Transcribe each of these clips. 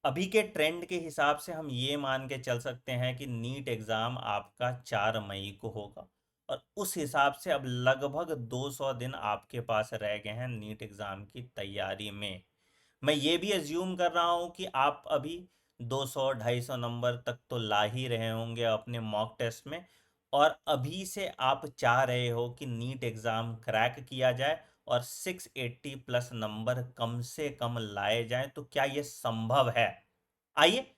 अभी के ट्रेंड के हिसाब से हम ये मान के चल सकते हैं कि नीट एग्ज़ाम आपका 4 मई को होगा। और उस हिसाब से अब लगभग 200 दिन आपके पास रह गए हैं नीट एग्ज़ाम की तैयारी में। मैं ये भी एज्यूम कर रहा हूँ कि आप अभी 200-250 नंबर तक तो ला ही रहे होंगे अपने मॉक टेस्ट में। और अभी से आप चाह रहे हो कि नीट एग्ज़ाम क्रैक किया जाए और 680 प्लस नंबर कम से कम लाए जाएं, तो क्या ये संभव है? आइए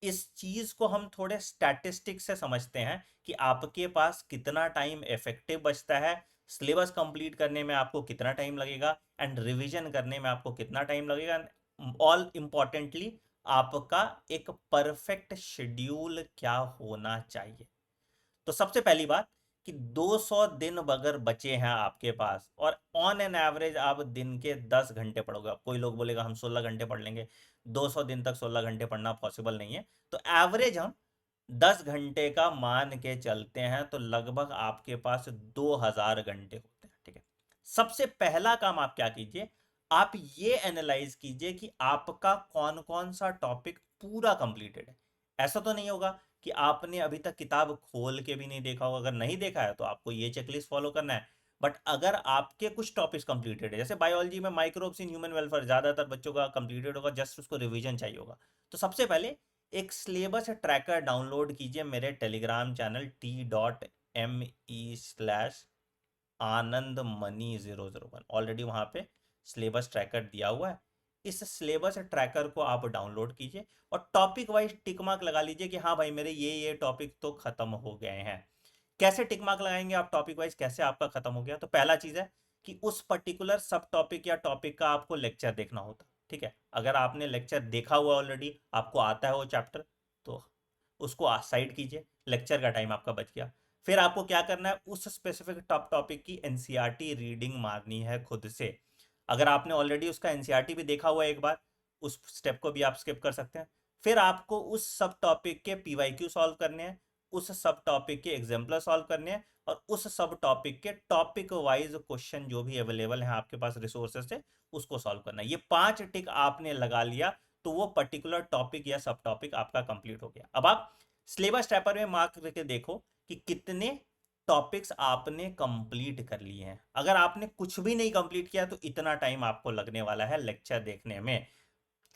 इस चीज को हम थोड़े स्टैटिस्टिक्स से समझते हैं कि आपके पास कितना टाइम इफेक्टिव बचता है, सिलेबस कंप्लीट करने में आपको कितना टाइम लगेगा एंड रिवीजन करने में आपको कितना टाइम लगेगा। ऑल इम्पॉर्टेंटली आपका एक परफेक्ट शेड्यूल क्या होना चाहिए। तो सबसे पहली बात कि 200 दिन अगर बचे हैं आपके पास और ऑन एन एवरेज आप दिन के 10 घंटे पढ़ोगे। कोई लोग बोलेगा हम 16 घंटे पढ़ लेंगे। 200 दिन तक 16 घंटे पढ़ना पॉसिबल नहीं है। तो एवरेज हम 10 घंटे का मान के चलते हैं तो लगभग आपके पास 2000 घंटे होते हैं। ठीक है। सबसे पहला काम आप क्या कीजिए, आप ये एनालाइज कीजिए कि आपका कौन कौन सा टॉपिक पूरा कंप्लीटेड है। ऐसा तो नहीं होगा कि आपने अभी तक किताब खोल के भी नहीं देखा होगा। अगर नहीं देखा है तो आपको ये चेकलिस्ट फॉलो करना है। बट अगर आपके कुछ टॉपिक्स कंप्लीटेड है, जैसे बायोलॉजी में माइक्रोब्स इन ह्यूमन वेलफेयर ज्यादातर बच्चों का कंप्लीटेड होगा, जस्ट उसको रिवीजन चाहिए होगा। तो सबसे पहले एक सिलेबस ट्रैकर डाउनलोड कीजिए मेरे टेलीग्राम चैनल t.me/आनंद मनी 001। ऑलरेडी वहां पे सिलेबस ट्रैकर दिया हुआ है। इस सिलेबस ट्रैकर को आप डाउनलोड कीजिए और टॉपिक वाइज टिक मार्क लगा लीजिए कि हाँ भाई मेरे ये टॉपिक तो खत्म हो गए हैं। कैसे टिक मार्क लगाएंगे आप टॉपिक वाइज, कैसे आपका खत्म हो गया? तो पहला चीज है कि उस पर्टिकुलर सब टॉपिक या टॉपिक का आपको लेक्चर देखना होता। ठीक है। अगर आपने लेक्चर देखा हुआ ऑलरेडी, आपको आता है वो चैप्टर, तो उसको साइड कीजिए, लेक्चर का टाइम आपका बच गया। फिर आपको क्या करना है, उस स्पेसिफिक टॉप टॉपिक की एनसीईआरटी रीडिंग मारनी है खुद से। अगर आपने ऑलरेडी उसका एनसीईआरटी भी देखा हुआ है एक बार, उस स्टेप को भी आप स्किप कर सकते हैं। फिर आपको उस सब टॉपिक के पीवाईक्यू सॉल्व करने हैं, उस सब टॉपिक के एग्जाम्पल सॉल्व करने हैं, और उस सब टॉपिक के टॉपिक वाइज क्वेश्चन जो भी अवेलेबल है आपके पास रिसोर्सेज से, उसको सॉल्व करना है। ये 5 टिक आपने लगा लिया तो वो पर्टिकुलर टॉपिक या सब टॉपिक आपका कंप्लीट हो गया। अब आप सिलेबस ट्रैपर में मार्क करके देखो कि कितने टॉपिक्स आपने कंप्लीट कर लिए हैं। अगर आपने कुछ भी नहीं कंप्लीट किया तो इतना टाइम आपको लगने वाला है लेक्चर देखने में।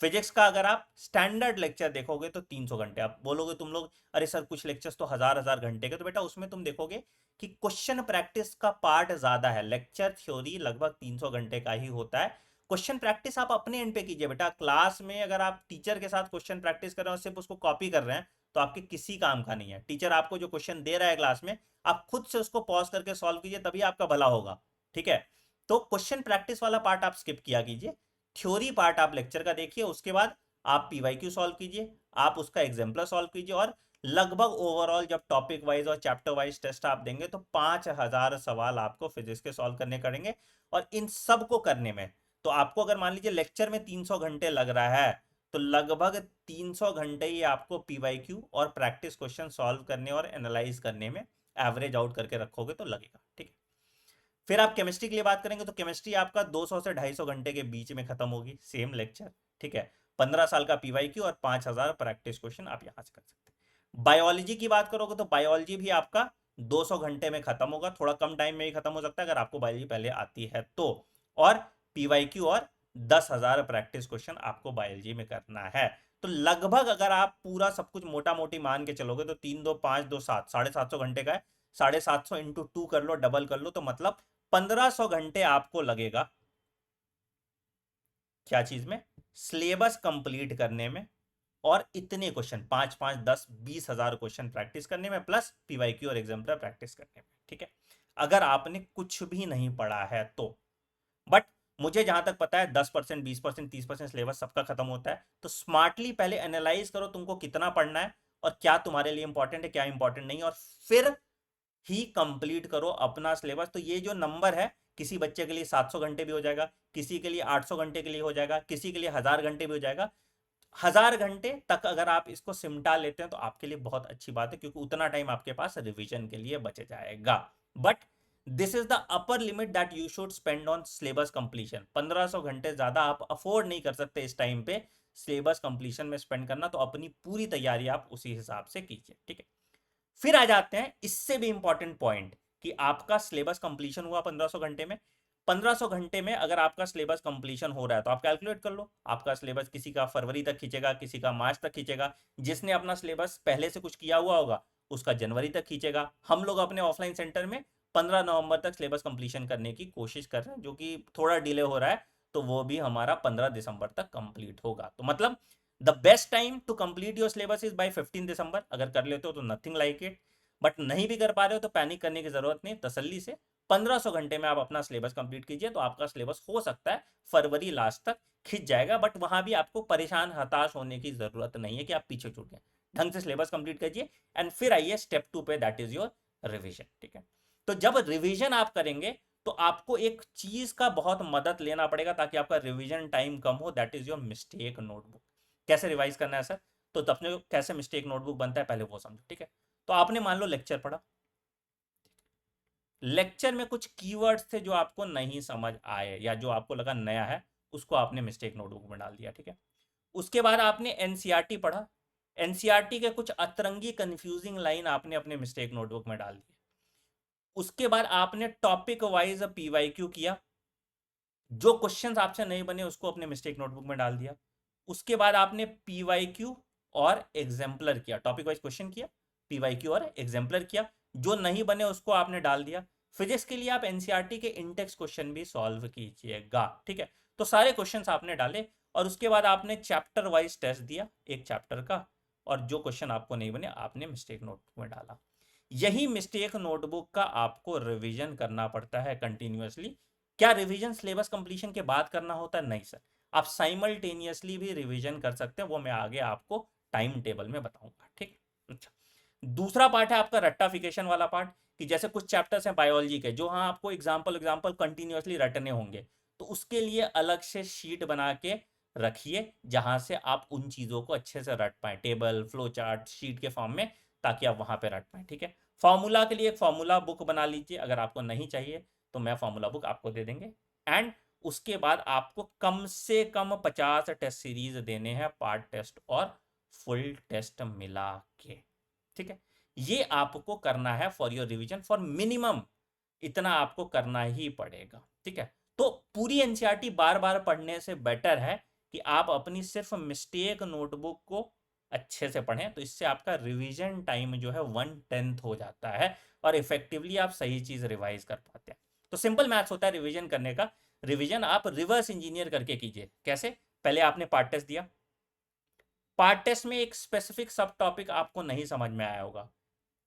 फिजिक्स का अगर आप स्टैंडर्ड लेक्चर देखोगे तो 300 घंटे। आप बोलोगे तुम लोग अरे सर कुछ लेक्चर्स तो हजार हजार घंटे के, तो बेटा उसमें तुम देखोगे कि क्वेश्चन प्रैक्टिस का पार्ट ज्यादा है। लेक्चर थ्योरी लगभग 300 घंटे का ही होता है। क्वेश्चन प्रैक्टिस आप अपने एंड पे कीजिए बेटा। क्लास में अगर आप टीचर के साथ क्वेश्चन प्रैक्टिस कर रहे हो सिर्फ उसको कॉपी कर रहे हैं तो आपके किसी काम का नहीं है। टीचर आपको जो क्वेश्चन दे रहा है क्लास में, आप खुद से उसको पॉज करके सॉल्व कीजिए, तभी आपका भला होगा। ठीक है। तो क्वेश्चन प्रैक्टिस वाला पार्ट आप स्किप किया कीजिए, थ्योरी पार्ट आप लेक्चर का देखिए, उसके बाद आप पीवाईक्यू सॉल्व कीजिए, आप उसका एग्जाम्पल सॉल्व कीजिए। और लगभग ओवरऑल जब टॉपिक वाइज और चैप्टर वाइज टेस्ट आप देंगे तो 5000 सवाल आपको फिजिक्स के सॉल्व करने करेंगे। और इन सब को करने में तो आपको अगर मान लीजिए लेक्चर में 300 घंटे लग रहा है, तो लगभग 300 घंटे ही आपको पीवाईक्यू और प्रैक्टिस क्वेश्चन सॉल्व करने और एनालाइज करने में एवरेज आउट करके रखोगे तो लगेगा। ठीक है। फिर आप केमिस्ट्री के लिए बात करेंगे तो केमिस्ट्री आपका 200 से 250 घंटे के बीच में खत्म होगी, सेम लेक्चर। ठीक है। 15 साल का पीवाईक्यू और 5000 प्रैक्टिस क्वेश्चन आप यहां से कर सकते हैं। बायोलॉजी की बात करोगे तो बायोलॉजी भी आपका 200 घंटे में खत्म होगा, थोड़ा कम टाइम में भी खत्म हो सकता है अगर आपको बायोलॉजी पहले आती है तो। और पीवाईक्यू और 10,000 प्रैक्टिस क्वेश्चन आपको बायोलॉजी में करना है। तो लगभग अगर आप पूरा सब कुछ मोटा मोटी मान के चलोगे तो 3 2 5 2 7 750 घंटे का है। 750 इंटू 2 कर लो, डबल कर लो, तो मतलब 1500 घंटे आपको लगेगा क्या चीज में, सिलेबस कंप्लीट करने में। और इतने क्वेश्चन 5 5 10 20,000 क्वेश्चन प्रैक्टिस करने में, प्लस पीवाईक्यू और एग्जाम्पलर प्रैक्टिस करने में। ठीक है। अगर आपने कुछ भी नहीं पढ़ा है तो। बट मुझे जहां तक पता है 10% 20% 30% सिलेबस सबका खत्म होता है। तो स्मार्टली पहले एनालाइज करो तुमको कितना पढ़ना है और क्या तुम्हारे लिए इंपॉर्टेंट है क्या इंपॉर्टेंट नहीं, और फिर ही कंप्लीट करो अपना सिलेबस। तो ये जो नंबर है, किसी बच्चे के लिए 700 घंटे भी हो जाएगा, किसी के लिए 800 घंटे के लिए हो जाएगा, किसी के लिए 1000 घंटे भी हो जाएगा। 1000 घंटे तक अगर आप इसको सिमटा लेते हैं तो आपके लिए बहुत अच्छी बात है, क्योंकि उतना टाइम आपके पास रिवीजन के लिए बच जाएगा। But this is the upper limit that you should spend on syllabus completion. 1500 घंटे ज्यादा आप अफोर्ड नहीं कर सकते इस टाइम पे। सिलेबस कंप्लीशन में स्पेंड करना, तो अपनी पूरी तैयारी आप उसी हिसाब से कीजिए, ठीक है। फिर आ जाते हैं इससे भी इंपॉर्टेंट पॉइंट कि आपका सिलेबस कंप्लीशन हुआ 1500 घंटे में। 1500 घंटे में अगर आपका सिलेबस कंप्लीशन हो रहा है तो आप कैलकुलेट कर लो, आपका सिलेबस किसी का फरवरी तक खींचेगा, किसी का मार्च तक खींचेगा, जिसने अपना सिलेबस पहले से कुछ किया हुआ होगा उसका जनवरी तक खींचेगा। हम लोग अपने ऑफलाइन सेंटर में 15 नवंबर तक सिलेबस कंप्लीशन करने की कोशिश कर रहे हैं, जो कि थोड़ा डिले हो रहा है, तो वो भी हमारा 15 दिसंबर तक कंप्लीट होगा। तो मतलब the best time to complete your syllabus is by 15 December. अगर कर लेते हो तो नथिंग लाइक इट, बट नहीं भी कर पा रहे हो तो पैनिक करने की जरूरत नहीं, तसल्ली से 1500 घंटे में आप अपना सिलेबस कंप्लीट कीजिए, तो आपका सिलेबस हो सकता है फरवरी लास्ट तक खिंच जाएगा। बट वहां भी आपको परेशान हताश होने की जरूरत नहीं है कि आप पीछे छूट गए। ढंग से सिलेबस कंप्लीट कीजिए एंड फिर आइए स्टेप 2 पे, दैट इज योर रिविजन, ठीक है। तो जब रिविजन आप करेंगे तो आपको एक चीज का बहुत मदद लेना पड़ेगा ताकि आपका रिविजन टाइम कम हो, that is your mistake notebook. कैसे रिवाइज करना है सर, तो अपने कैसे मिस्टेक नोटबुक बनता है पहले वो समझो, ठीक है। तो आपने मान लो लेक्चर पढ़ा, लेक्चर में कुछ कीवर्ड्स थे जो आपको नहीं समझ आए या जो आपको लगा नया है, उसको आपने मिस्टेक नोटबुक में डाल दिया, ठीक है। उसके बाद आपने एनसीईआरटी पढ़ा, एनसीईआरटी के कुछ अतरंगी कंफ्यूजिंग लाइन आपने अपने मिस्टेक नोटबुक में डाल दिए। उसके बाद आपने टॉपिक वाइज पीवाईक्यू किया, जो क्वेश्चंस आपसे नहीं बने उसको अपने मिस्टेक नोटबुक में डाल दिया। उसके बाद आपने पीवाईक्यू और एग्जाम्पलर किया, टॉपिक वाइज क्वेश्चन किया, पीवाईक्यू और एग्जाम्पलर किया, जो नहीं बने उसको आपने डाल दिया। फिजिक्स के लिए आप एनसीईआरटी के इंडेक्स क्वेश्चन भी सॉल्व कीजिएगा, ठीक है। तो सारे क्वेश्चंस आपने डाले और उसके बाद आपने चैप्टर वाइज टेस्ट दिया एक चैप्टर का, और जो क्वेश्चन आपको नहीं बने आपने मिस्टेक नोटबुक में डाला। यही मिस्टेक नोटबुक का आपको रिवीजन करना पड़ता है कंटिन्यूअसली। क्या रिवीजन सिलेबस कंप्लीशन के बाद करना होता है? नहीं सर, आप साइमल्टेनियसली भी रिवीजन कर सकते हैं, वो मैं आगे आपको टाइम टेबल में बताऊंगा, ठीक। अच्छा, दूसरा पार्ट है आपका रट्टाफिकेशन वाला पार्ट, कि जैसे कुछ चैप्टर्स हैं बायोलॉजी के जो हाँ आपको एग्जाम्पल एग्जाम्पल कंटिन्यूअसली रटने होंगे, तो उसके लिए अलग से शीट बना के रखिए जहां से आप उन चीजों को अच्छे से रट पाए, टेबल फ्लो चार्ट शीट के फॉर्म में, ताकि आप वहां पे रट पाए, ठीक है। फॉर्मूला के लिए एक फॉर्मूला बुक बना लीजिए, अगर आपको नहीं चाहिए तो मैं फॉर्मूला बुक आपको दे देंगे। एंड उसके बाद आपको कम से कम 50 टेस्ट सीरीज देने हैं, पार्ट टेस्ट और फुल टेस्ट मिला के, ठीक है। ये आपको करना है for your revision, for minimum इतना आपको करना ही पड़ेगा, ठीक है। तो पूरी एनसीईआरटी बार बार पढ़ने से बेटर है कि आप अपनी सिर्फ मिस्टेक नोटबुक को अच्छे से पढ़ें, तो इससे आपका रिवीजन टाइम जो है 1/10 हो जाता है और इफेक्टिवली आप सही चीज रिवाइज कर पाते हैं। तो सिंपल मैथ्स होता है रिवीजन करने का। रिवीजन आप रिवर्स इंजीनियर करके कीजिए। कैसे? पहले आपने पार्ट टेस्ट दिया, पार्ट टेस्ट में एक स्पेसिफिक सब टॉपिक आपको नहीं समझ में आया होगा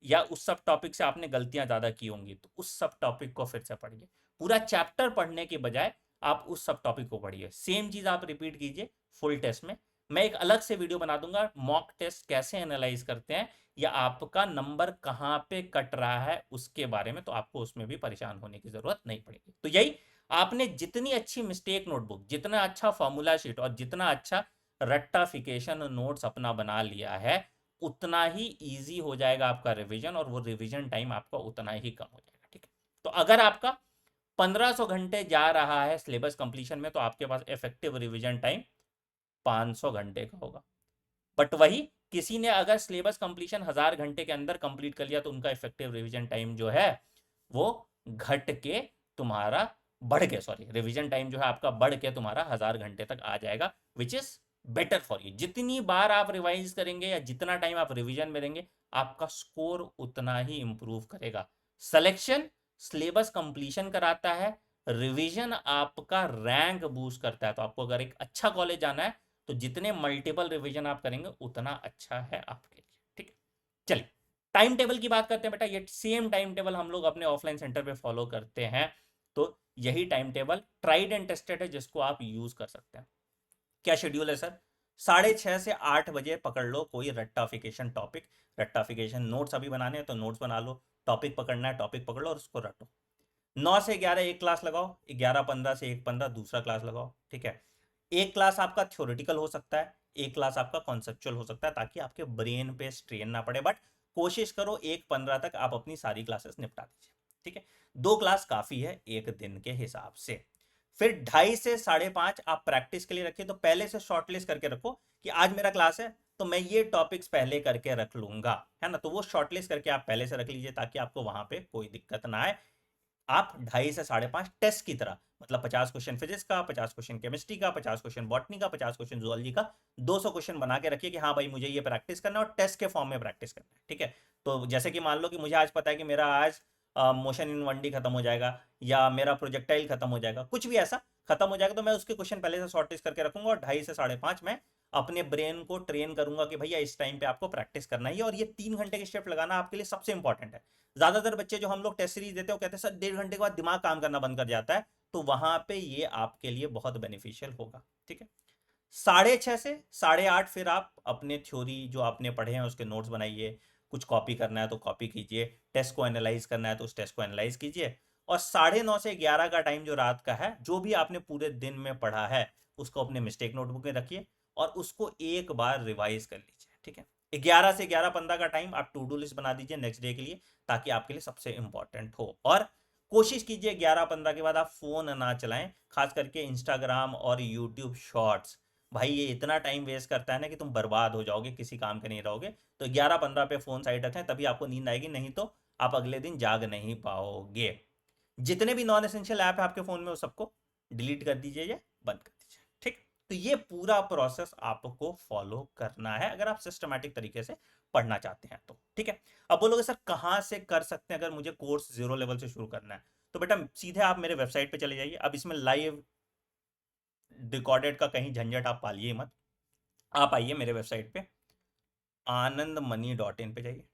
या उस सब टॉपिक से आपने गलतियां ज्यादा की होंगी, तो उस सब टॉपिक को फिर से पढ़िए। पूरा चैप्टर पढ़ने के बजाय आप उस सब टॉपिक को पढ़िए। सेम चीज आप रिपीट कीजिए फुल टेस्ट में। मैं एक अलग से वीडियो बना दूंगा मॉक टेस्ट कैसे एनालाइज करते हैं या आपका नंबर कहाँ पे कट रहा है उसके बारे में, तो आपको उसमें भी परेशान होने की जरूरत नहीं पड़ेगी। तो यही, आपने जितनी अच्छी मिस्टेक नोटबुक, जितना अच्छा फॉर्मूला शीट और जितना अच्छा रट्टाफिकेशन नोट्स अपना बना लिया है, उतना ही इजी हो जाएगा आपका रिवीजन और वो रिवीजन टाइम आपका उतना ही कम हो जाएगा, ठीक है। तो अगर आपका 1500 घंटे जा रहा है सिलेबस कंप्लीशन में, तो आपके पास इफेक्टिव रिवीजन टाइम 500 घंटे का होगा। बट वही किसी ने अगर सिलेबस कंप्लीशन 1000 घंटे के अंदर कंप्लीट कर लिया, तो उनका इफेक्टिव रिवीजन टाइम जो है वो घट के तुम्हारा बढ़ के, सॉरी, रिवीजन टाइम जो है आपका बढ़ के तुम्हारा 1000 घंटे तक आ जाएगा, which is better for you. जितनी बार आप रिवाइज करेंगे या जितना टाइम आप रिवीजन में देंगे, आपका स्कोर उतना ही इंप्रूव करेगा। सिलेक्शन सिलेबस कंप्लीशन कराता है, रिवीजन आपका रैंक बूस्ट करता है। तो आपको अगर एक अच्छा कॉलेज जाना है तो जितने मल्टीपल रिवीजन आप करेंगे उतना अच्छा है आपके लिए, ठीक है। चलिए टाइम टेबल की बात करते हैं बेटा। ये सेम टाइम टेबल हम लोग अपने ऑफलाइन सेंटर पे फॉलो करते हैं, तो यही time table tried and tested है जिसको आप यूज कर सकते हैं। क्या शेड्यूल है सर? 6:30 से 8 बजे पकड़ लो कोई रट्टाफिकेशन टॉपिक, रट्टाफिकेशन नोट्स अभी बनाने हैं तो नोट्स बना लो, टॉपिक पकड़ना है टॉपिक पकड़ लो और उसको रटो। 9 से 11 एक क्लास लगाओ, 11:15 से 1:15 दूसरा क्लास लगाओ, ठीक है। एक क्लास आपका थ्योरेटिकल हो सकता है, एक क्लास आपका कॉन्सेप्चुअल हो सकता है, ताकि आपके ब्रेन पे स्ट्रेन ना पड़े। बट कोशिश करो 1:15 तक आप अपनी सारी क्लासेस निपटा दीजिए, ठीक है। 2 क्लास काफी है एक दिन के हिसाब से। फिर 2:30 से 5:30 आप प्रैक्टिस के लिए रखिए। तो पहले से शॉर्टलिस्ट करके रखो कि आज मेरा क्लास है तो मैं ये टॉपिक्स पहले करके रख लूंगा, है ना। तो वो शॉर्टलिस्ट करके आप पहले से रख लीजिए ताकि आपको वहां पे कोई दिक्कत ना आए। आप 2:30 से 5:30 टेस्ट की तरह, मतलब 50 क्वेश्चन फिजिक्स का, 50 क्वेश्चन केमिस्ट्री का, 50 क्वेश्चन बॉटनी का, 50 क्वेश्चन जूलॉजी का, 200 क्वेश्चन बना के रखिए कि हाँ भाई मुझे ये प्रैक्टिस करना है और टेस्ट के फॉर्म में प्रैक्टिस करना है, ठीक है। तो जैसे कि मान लो कि मुझे आज पता है कि मेरा आज मोशन इन 1D खत्म हो जाएगा या मेरा प्रोजेक्टाइल खत्म हो जाएगा, कुछ भी ऐसा खत्म हो जाएगा, तो मैं उसके क्वेश्चन पहले से शॉर्टलिस्ट करके रखूंगा और 2:30 से 5:30 मैं अपने ब्रेन को ट्रेन करूंगा कि भैया इस टाइम पे आपको प्रैक्टिस करना ही है। और ये 3 घंटे की शिफ्ट लगाना आपके लिए सबसे इंपॉर्टेंट है। ज्यादातर बच्चे जो हम लोग टेस्ट सीरीज देते हैं वो कहते हैं सर 1.5 घंटे के बाद दिमाग काम करना बंद कर जाता है, तो वहां पे ये आपके लिए बहुत बेनिफिशियल होगा, ठीक है। 6:30 से 8:30 फिर आप अपने थ्योरी जो आपने पढ़े हैं उसके नोट्स बनाइए। कुछ कॉपी करना है तो कॉपी कीजिए, टेस्ट को एनालाइज करना है तो उस टेस्ट को एनालाइज कीजिए। और 9:30 से 11 का टाइम जो रात का है, जो भी आपने पूरे दिन में पढ़ा है उसको अपने मिस्टेक नोटबुक में रखिए और उसको एक बार रिवाइज कर लीजिए, ठीक है। 11 से 11:15 का टाइम आप टू डू लिस्ट बना दीजिए नेक्स्ट डे के लिए, ताकि आपके लिए सबसे इंपॉर्टेंट हो। और कोशिश कीजिए 11:15 के बाद आप फोन ना चलाएं, खास करके इंस्टाग्राम और यूट्यूब शॉर्ट्स। भाई ये इतना टाइम वेस्ट करता है ना कि तुम बर्बाद हो जाओगे, किसी काम के नहीं रहोगे। तो 11:15 पे फोन साइड रखें, तभी आपको नींद आएगी, नहीं तो आप अगले दिन जाग नहीं पाओगे। जितने भी नॉन एसेंशियल ऐप है आपके फोन में वो सबको डिलीट कर दीजिए या बंद कर दीजिए, ठीक। तो ये पूरा प्रोसेस आपको फॉलो करना है अगर आप सिस्टमैटिक तरीके से पढ़ना चाहते हैं तो, ठीक है। अब बोलोगे सर कहां से कर सकते हैं अगर मुझे कोर्स 0 लेवल से शुरू करना है? तो बेटा सीधे आप मेरे वेबसाइट पे चले जाइए। अब इसमें लाइव रिकॉर्डेड का कहीं झंझट आप पालिए मत। आप आइए मेरे वेबसाइट पे anandmoney.in पे जाइए।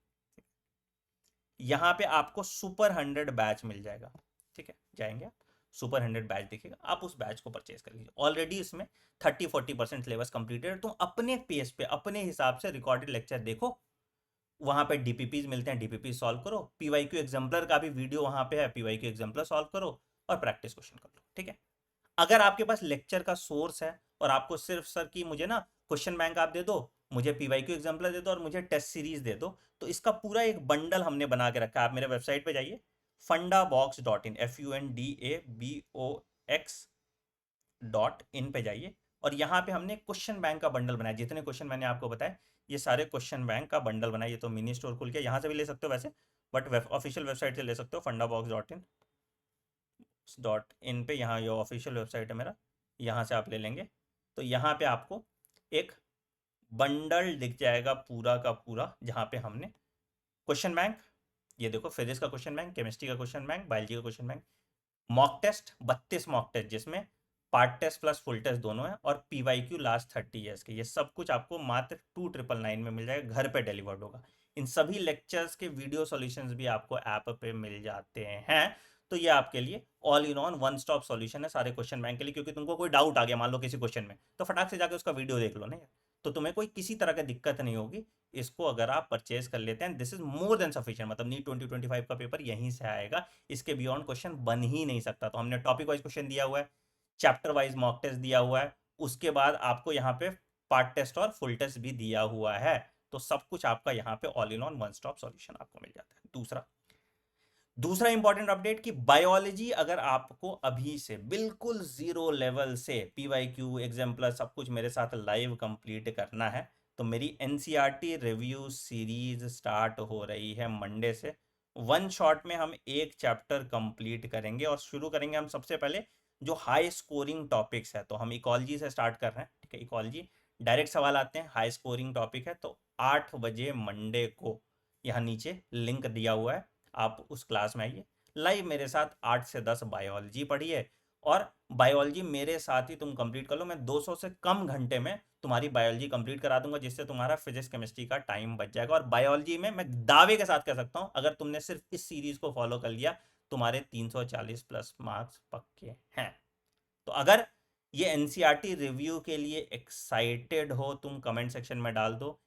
यहाँ पे आपको सुपर 100 बैच मिल जाएगा, ठीक है। जाएंगे आप, सुपर 100 बैच दिखेगा, आप उस बैच को परचेज कर लीजिए। ऑलरेडी इसमें 30-40% सिलेबस कंप्लीटेड है। तुम अपने पेस पे अपने हिसाब से रिकॉर्डेड लेक्चर देखो, वहां पे डीपीपीज मिलते हैं, डीपीपी सॉल्व करो, पीवाईक्यू एग्जाम्पलर का भी वीडियो वहां पे है, पीवाईक्यू एग्जाम्पलर सॉल्व करो और प्रैक्टिस क्वेश्चन कर लो, ठीक है। अगर आपके पास लेक्चर का सोर्स है और आपको सिर्फ सर कि मुझे ना क्वेश्चन बैंक आप दे दो, मुझे पीवाईक्यू एग्जाम्पलर दे दो और मुझे टेस्ट सीरीज दे दो, तो इसका पूरा एक बंडल हमने बना के रखा है। आप मेरे वेबसाइट पे जाइए fundabox.in, fundabox.in पे जाइए और यहाँ पे हमने क्वेश्चन बैंक का बंडल बनाया। जितने क्वेश्चन मैंने आपको बताए ये सारे क्वेश्चन बैंक का बंडल बनाया। ये तो मिनी स्टोर खुल के यहाँ से भी ले सकते हो वैसे, बट ऑफिशियल वेबसाइट से ले सकते हो fundabox.in पे। यहाँ ये ऑफिशियल वेबसाइट है मेरा, यहाँ से आप ले लेंगे तो यहाँ पे आपको एक बंडल दिख जाएगा पूरा का पूरा, जहाँ पे हमने क्वेश्चन बैंक, ये देखो फिजिक्स का क्वेश्चन बैंक, केमिस्ट्री का क्वेश्चन बैंक, बायोलॉजी का question bank, mock test 32 mock test जिसमें part test plus full test दोनों है, और पीवाईक्यू लास्ट 30 ईयर्स के, ये सब कुछ आपको मात्र 2999 में मिल जाएगा, घर पे डिलीवर्ड होगा। इन सभी लेक्चर्स के वीडियो सॉल्यूशंस भी आपको ऐप पे मिल जाते हैं। तो ये आपके लिए all in on one stop solution है सारे क्वेश्चन बैंक के लिए, क्योंकि तुमको कोई डाउट आ गया मान लो किसी क्वेश्चन में, तो फटाक से जाके उसका वीडियो देख लो ना यार, तो तुम्हें कोई किसी तरह की दिक्कत नहीं होगी। इसको अगर आप परचेज कर लेते हैं, this is more than sufficient, मतलब नीट 2025 का पेपर यहीं से आएगा, इसके बियॉन्ड क्वेश्चन बन ही नहीं सकता। तो हमने टॉपिक वाइज क्वेश्चन दिया हुआ है, चैप्टर वाइज मॉक टेस्ट दिया हुआ है, उसके बाद आपको यहाँ पे पार्ट टेस्ट और फुल टेस्ट भी दिया हुआ है। तो सब कुछ आपका यहाँ पे all in on one stop solution आपको मिल जाता है। दूसरा इंपॉर्टेंट अपडेट कि बायोलॉजी अगर आपको अभी से बिल्कुल 0 लेवल से पीवाईक्यू एग्जाम्पलर सब कुछ मेरे साथ लाइव कंप्लीट करना है, तो मेरी एनसीईआरटी रिव्यू सीरीज स्टार्ट हो रही है मंडे से। वन शॉट में हम एक चैप्टर कंप्लीट करेंगे और शुरू करेंगे हम सबसे पहले जो हाई स्कोरिंग टॉपिक्स है। तो हम इकोलॉजी से स्टार्ट कर रहे हैं, ठीक है। इकोलॉजी डायरेक्ट सवाल आते हैं, हाई स्कोरिंग टॉपिक है। तो 8 बजे मंडे को यहाँ नीचे लिंक दिया हुआ है, आप उस क्लास में आइए, लाइव मेरे साथ 8 से 10 बायोलॉजी पढ़िए और बायोलॉजी मेरे साथ ही तुम कंप्लीट कर लो। मैं 200 से कम घंटे में तुम्हारी बायोलॉजी कंप्लीट करा दूंगा, जिससे तुम्हारा फिजिक्स केमिस्ट्री का टाइम बच जाएगा। और बायोलॉजी में मैं दावे के साथ कह सकता हूं, अगर तुमने सिर्फ इस सीरीज को फॉलो कर लिया, तुम्हारे 340 प्लस मार्क्स पक्के हैं। तो अगर ये एनसीईआरटी रिव्यू के लिए एक्साइटेड हो, तुम कमेंट सेक्शन में डाल दो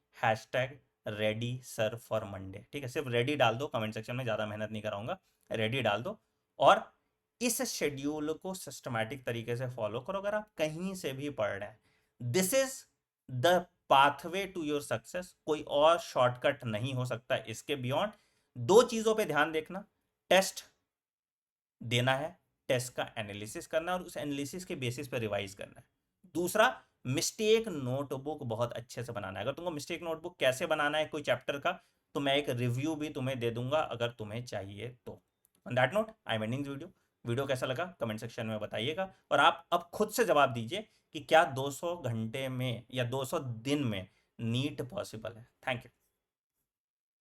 #रेडी सर फॉर मंडे, ठीक है। सिर्फ रेडी डाल दो कमेंट सेक्शन में, ज़्यादा मेहनत नहीं कराऊंगा, रेडी डाल दो। और इस शेड्यूल को सिस्टमैटिक तरीके से फॉलो करो। अगर आप कहीं से भी पढ़ रहे हैं, this is the pathway to your success, कोई और शॉर्टकट नहीं हो सकता इसके बियॉन्ड। 2 चीज़ों पे ध्यान देखना, टेस्ट देना है टेस्ट का एनालिसिस करना है और उस एनालिसिस के बेसिस पर रिवाइज करना है। दूसरा, मिस्टेक नोटबुक बहुत अच्छे से बनाना है। अगर तुमको मिस्टेक नोटबुक कैसे बनाना है कोई चैप्टर का, तो मैं एक रिव्यू भी तुम्हें दे दूंगा अगर तुम्हें चाहिए तो। On that note I am ending video. Video कैसा लगा कमेंट सेक्शन में बताइएगा, और आप अब खुद से जवाब दीजिए कि क्या 200 घंटे में या 200 दिन में नीट पॉसिबल है। Thank you.